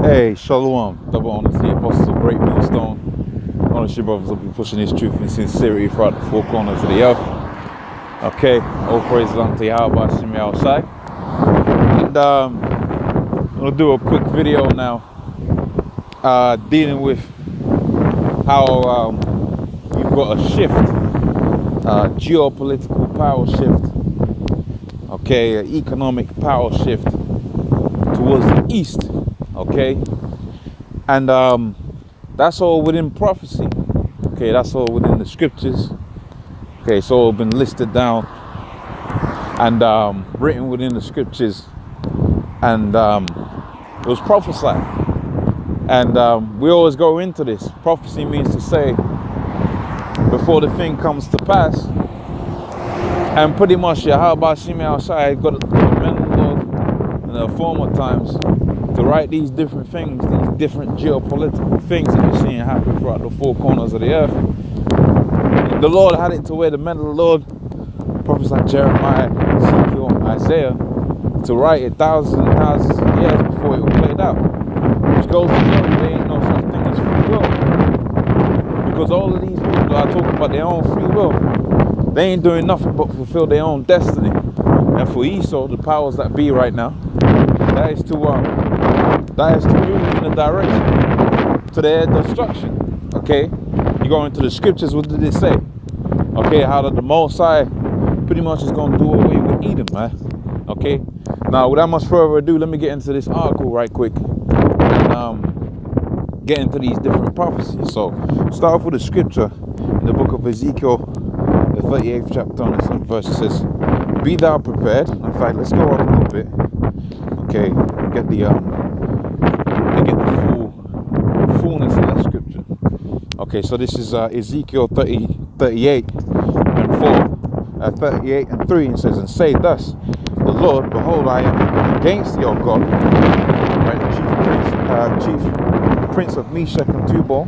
Hey, Shalom, double honor to the apostles of GreatMillStone. Honestly, brothers, will be pushing this truth and sincerity throughout the four corners of the earth. Okay, all praise unto Yahweh Hashem Yahushai. And I'm gonna do a quick video now, dealing with how you've got a shift, geopolitical power shift, okay, an economic power shift towards the east. Okay, and that's all within prophecy. Okay, that's all within the scriptures. Okay, it's all been listed down and written within the scriptures, and it was prophesied. And we always go into this. Prophecy means to say before the thing comes to pass. And pretty much Yahweh Hashem Yahushai got the men of the Lord in the former times to write these different things, these different geopolitical things that you're seeing happen throughout the four corners of the earth. The Lord had it to where the men of the Lord, prophets like Jeremiah, Ezekiel, Isaiah, to write it thousands and thousands of years before it was played out. Which goes to show you there ain't no such thing as free will. Because all of these people are talking about their own free will. They ain't doing nothing but fulfill their own destiny. And for Esau, the powers that be right now, that is to move in a direction to their destruction. Okay, you go into the scriptures. What did it say? Okay, how that the Most High pretty much is going to do away with Edom, man. Okay, now without much further ado, let me get into this article right quick and get into these different prophecies. So start off with a scripture in the book of Ezekiel, the 38th chapter, and some verse. It says, "Be thou prepared." In fact, let's go up a little bit. Okay, get the fullness of that scripture. Okay, so this is Ezekiel 38 and 4, 38 and 3. It says, "And say thus, the Lord, behold, I am against thee, O God, right, the chief prince of Meshach and Tubal,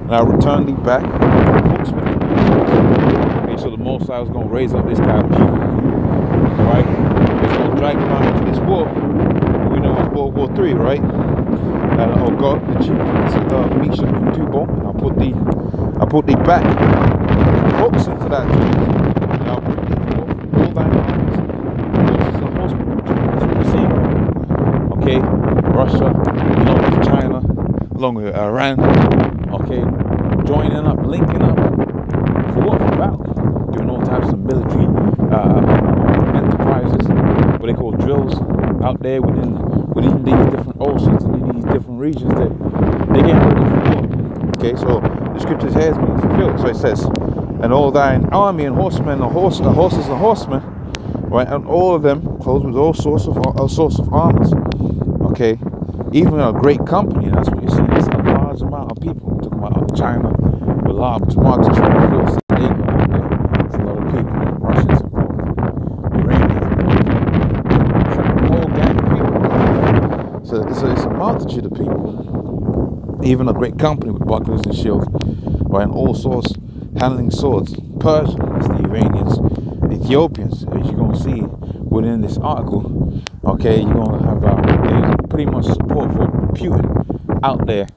and I return thee back." Okay, so the Most High is going to raise up this guy, right? He's going to drag him out into this war. We know it's World War III, right? And oh God, the chief prince of Meshach and Tubal, and I put thee back, hooks into that place, and I'll bring thee forth from all thine armies, horses and horsemen. That's what you're seeing right now. Okay, Russia, along with China, along with Iran, okay, joining up, linking up, for what? For battle, doing all types of military enterprises, what they call drills, out there within these different oceans and in these different regions that they get ready for war. Okay, so the scriptures here is being fulfilled. So it says, "And all thine army and horsemen, and horses and horsemen, right, and all of them clothed with all sorts of armors." Okay, even a great company. That's what you're seeing. It's a large amount of people. We're talking about China, a large multitude of forces. They go out there. It's a lot of people. Russians involved, Iranians involved. It's like a whole gang of people. So it's a multitude of people. Even a great company with bucklers and shields, right, and all sorts, handling swords. Persia, it's the Iranians, the Ethiopians, as you're going to see within this article. Okay, you're going to have pretty much support for Putin out there,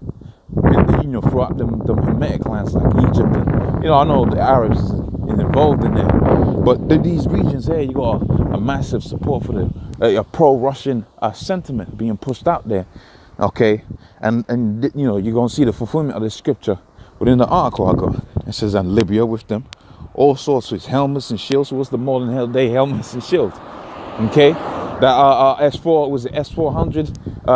throughout them Hamitic lands like Egypt, and I know the Arabs is involved in there, but these regions here, you got a massive support for a pro-Russian sentiment being pushed out there. Okay, and you're going to see the fulfillment of this scripture within the article I got. It says, "And Libya with them, all sorts of helmets and shields." So what's the modern day helmets and shields? Okay, that S4 was the S400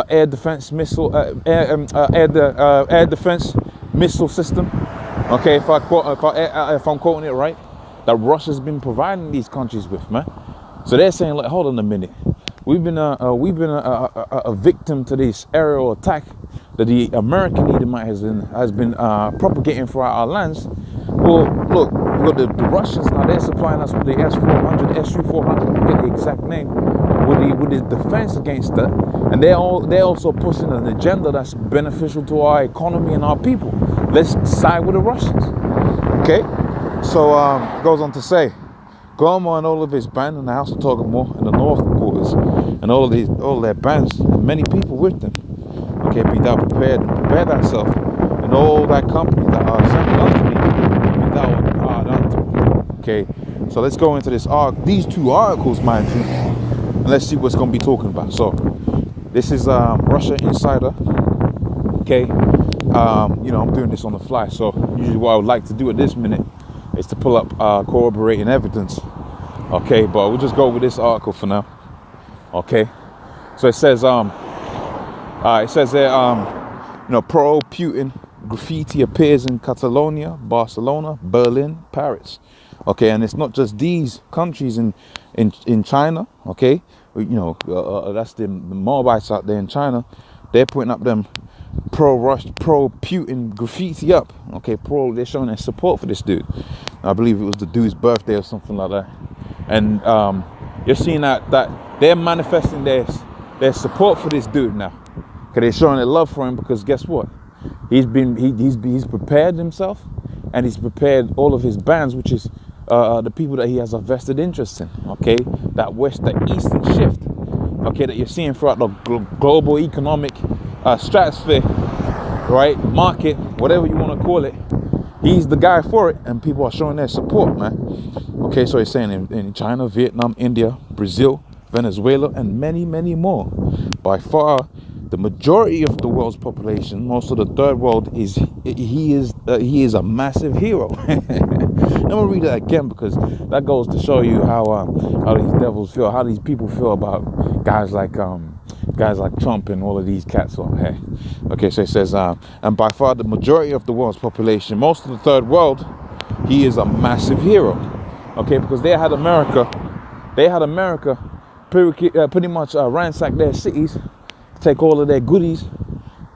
air defense missile, air defense missile system. Okay, if I'm quoting it right, that Russia's been providing these countries with, man. So they're saying, like, hold on a minute. We've been a victim to this aerial attack that the American Edomite has been propagating throughout our lands. Well, look, the Russians now, they're supplying us with the S-400, S-400, I forget the exact name, with the defense against that, and they're also pushing an agenda that's beneficial to our economy and our people. Let's side with the Russians. Okay, so goes on to say, Gomer and all of his band in the house of Togamore in the north quarters, and all their bands, and many people with them. Okay, be thou prepared and prepare thyself, and all thy company that are assembled unto thee, be thou on guard unto. Okay, so let's go into these 2 articles, mind you, and let's see what's going to be talking about. So this is Russia Insider. Okay, you know, I'm doing this on the fly, so usually what I would like to do at this minute is to pull up corroborating evidence. Okay, but we'll just go with this article for now. Okay, so it says there, you know, pro-Putin graffiti appears in Catalonia, Barcelona, Berlin, Paris. Okay, and it's not just these countries in China. Okay, you know, that's the Moabites out there in China. They're putting up them pro-Putin graffiti up. Okay, they're showing their support for this dude. I believe it was the dude's birthday or something like that. And you're seeing that they're manifesting their support for this dude now. Okay, they're showing their love for him because guess what? He's prepared himself, and he's prepared all of his bands, which is the people that he has a vested interest in. Okay, that eastern shift. Okay, that you're seeing throughout the global economic stratosphere, right? Market, whatever you want to call it. He's the guy for it, and people are showing their support, man. Okay, so he's saying in China, Vietnam, India, Brazil, Venezuela, and many, many more. By far, the majority of the world's population, most of the third world, he is a massive hero. I'm gonna read that again because that goes to show you how these devils feel, how these people feel about guys like Trump and all of these cats on here. Okay, so it says, and by far the majority of the world's population, most of the third world, he is a massive hero. Okay, because they had America pretty much ransack their cities, take all of their goodies,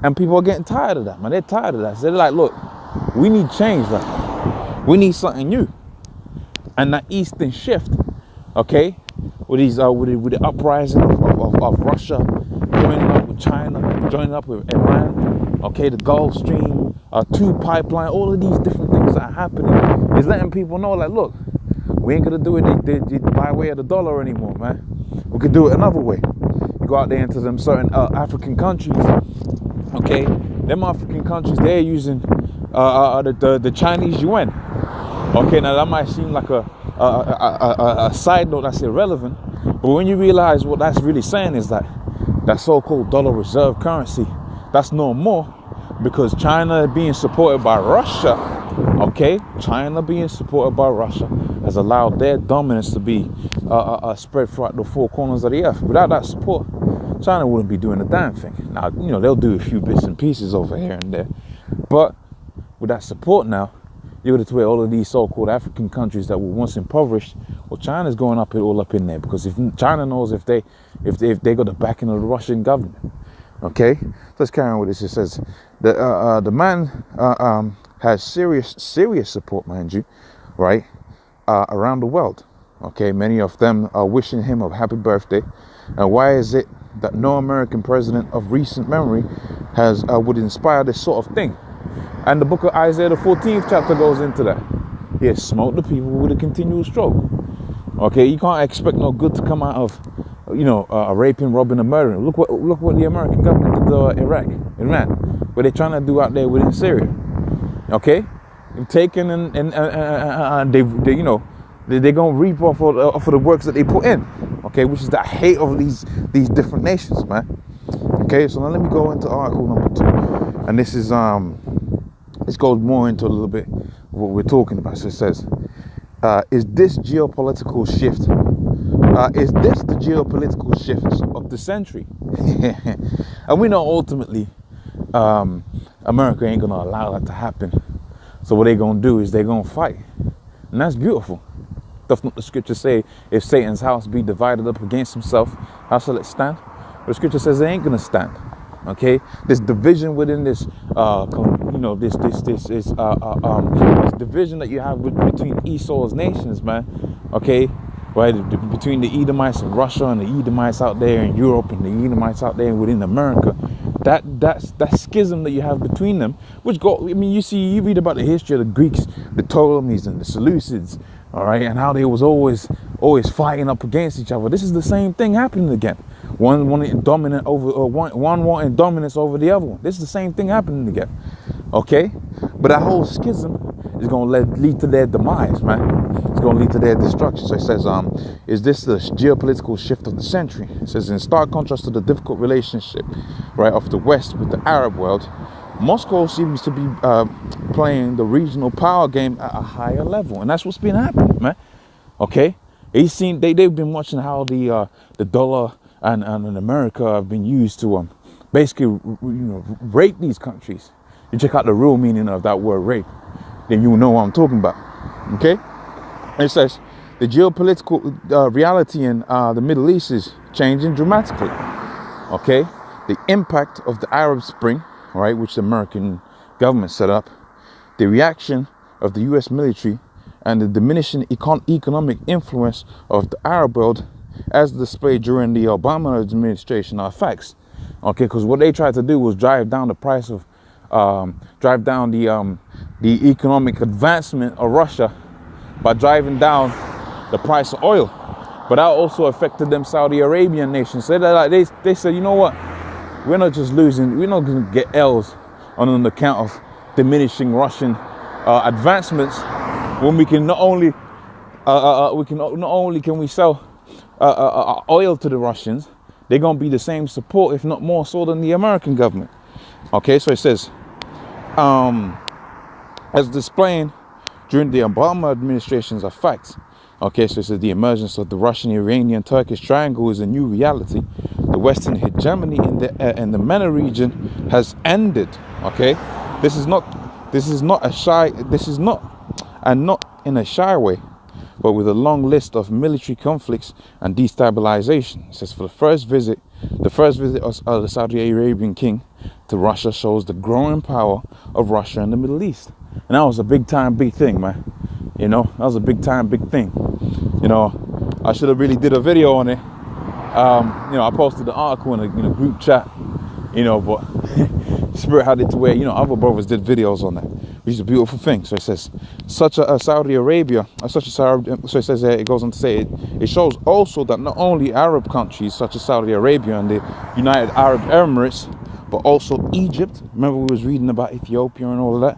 and people are getting tired of that, man. They're tired of that. So they're like, look, we need change, like, we need something new. And that eastern shift, okay, with these with the uprising of Russia, joining up with China, joining up with Iran, okay, the Gulf Stream, 2 pipeline, all of these different things that are happening is letting people know, like, look, we ain't gonna do it by way of the dollar anymore, man. We could do it another way. You go out there into them certain African countries, okay, them African countries, they're using the Chinese yuan. Okay, now that might seem like a side note that's irrelevant, but when you realize what that's really saying is that so-called dollar reserve currency, that's no more, because China being supported by Russia, okay, China being supported by Russia has allowed their dominance to be spread throughout the 4 corners of the earth. Without that support, China wouldn't be doing a damn thing. Now, you know, they'll do a few bits and pieces over here and there, but with that support now, you're going to where all of these so-called African countries that were once impoverished, well, China's going all up in there, because if China knows if they got the backing of the Russian government, okay. So let's carry on with this. It says the man has serious support, mind you, right, around the world. Okay, many of them are wishing him a happy birthday. And why is it that no American president of recent memory would inspire this sort of thing? And the book of Isaiah, the 14th chapter, goes into that. He has smote the people with a continual stroke. Okay, you can't expect no good to come out of, you know, raping, robbing, and murdering. Look what the American government did to Iran, what they're trying to do out there within Syria. Okay, they've taken and they you know, they're gonna reap off of the works that they put in. Okay, which is the hate of these different nations, man. Okay, so now let me go into article number 2, and this is this goes more into a little bit what we're talking about. So it says, is this geopolitical shift? Is this the geopolitical shift of the century? And we know ultimately America ain't gonna allow that to happen. So what they're gonna do is they're gonna fight, and that's beautiful. Doth not the scripture say, if Satan's house be divided up against himself, how shall it stand? But the scripture says it ain't gonna stand. Okay, this division within this, this division that you have between Esau's nations, man. Okay, right, between the Edomites in Russia and the Edomites out there in Europe and the Edomites out there within America. That schism that you have between them, which you read about the history of the Greeks, the Ptolemies and the Seleucids, all right, and how they was always always fighting up against each other. This is the same thing happening again. One wanting dominant over, or one wanting dominance over the other one. This is the same thing happening again. Okay, but that whole schism is going to lead to their demise, man. It's going to lead to their destruction. So it says, is this the geopolitical shift of the century? It says, in stark contrast to the difficult relationship, right, of the West with the Arab world, Moscow seems to be playing the regional power game at a higher level, and that's what's been happening, man. Okay, they've been watching how the dollar and America have been used to basically rape these countries. You check out the real meaning of that word rape, then you will know what I'm talking about. Okay, and it says the geopolitical reality in the Middle East is changing dramatically. Okay, the impact of the Arab Spring, right, which the American government set up, the reaction of the US military, and the diminishing economic influence of the Arab world as displayed during the Obama administration are facts. Okay, because what they tried to do was drive down the price of, drive down the economic advancement of Russia by driving down the price of oil. But that also affected them Saudi Arabian nations. So they said, you know what? We're not just losing, we're not going to get L's on account of diminishing Russian advancements when we can not only can we sell oil to the Russians, they're going to be the same support, if not more so, than the American government. Okay, so it says, as displaying during the Obama administration's are facts. Okay, so it says the emergence of the Russian, Iranian, Turkish triangle is a new reality. The Western hegemony in the MENA region has ended. Okay, this is not in a shy way, but with a long list of military conflicts and destabilization. It says for the first visit of the Saudi Arabian king to Russia shows the growing power of Russia in the Middle East. And that was a big thing, man. You know, that was a big thing. You know, I should have really did a video on it. You know, I posted the article in a group chat, you know, but Spirit had it to where, you know, other brothers did videos on that, which is a beautiful thing. So it says, so it says it goes on to say, it shows also that not only Arab countries such as Saudi Arabia and the United Arab Emirates, but also Egypt, remember we was reading about Ethiopia and all of that,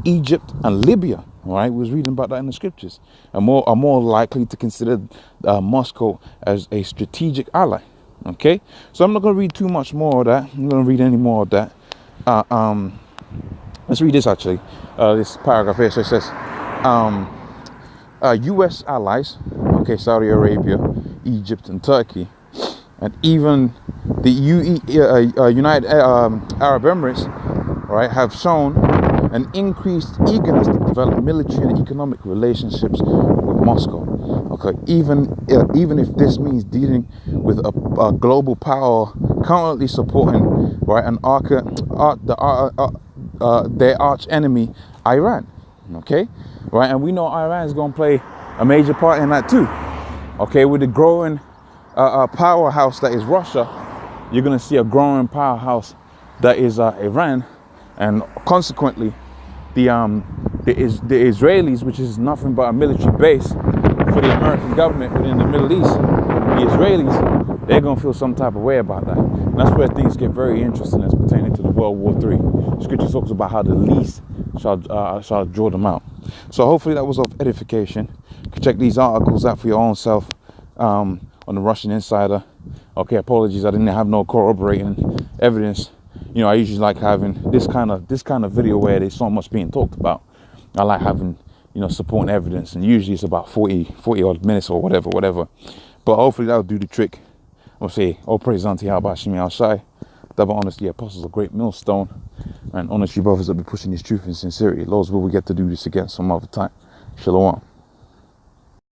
Egypt and Libya, all right, we was reading about that in the scriptures, are more likely to consider Moscow as a strategic ally. Okay, so I'm not going to read too much more of that. I'm not going to read any more of that. Let's read this actually, this paragraph here. So it says, U.S. allies, okay, Saudi Arabia, Egypt, and Turkey, and even the United Arab Emirates, right, have shown an increased eagerness to develop military and economic relationships with Moscow. Okay, even if this means dealing with a global power currently supporting, right, their arch enemy, Iran. Okay, right, and we know Iran is going to play a major part in that too. Okay, with the growing powerhouse that is Russia, you're going to see a growing powerhouse that is Iran, and consequently, the Israelis, which is nothing but a military base for the American government within the Middle East, the Israelis, they're going to feel some type of way about that. And that's where things get very interesting as pertaining to the World War III. Scripture talks about how the least shall draw them out. So hopefully that was of edification. You can check these articles out for your own self on the Russian Insider. Okay, apologies, I didn't have no corroborating evidence. You know, I usually like having this kind of video where there's so much being talked about. I like having, you know, supporting evidence, and usually it's about 40 odd minutes or whatever. But hopefully that'll do the trick. I'll say, all praise unto Yahweh Shemi Al Shai, double honest the apostles of GreatMillStone, and honest you brothers that be pushing this truth in sincerity. Lord's will we get to do this again some other time. Shalom.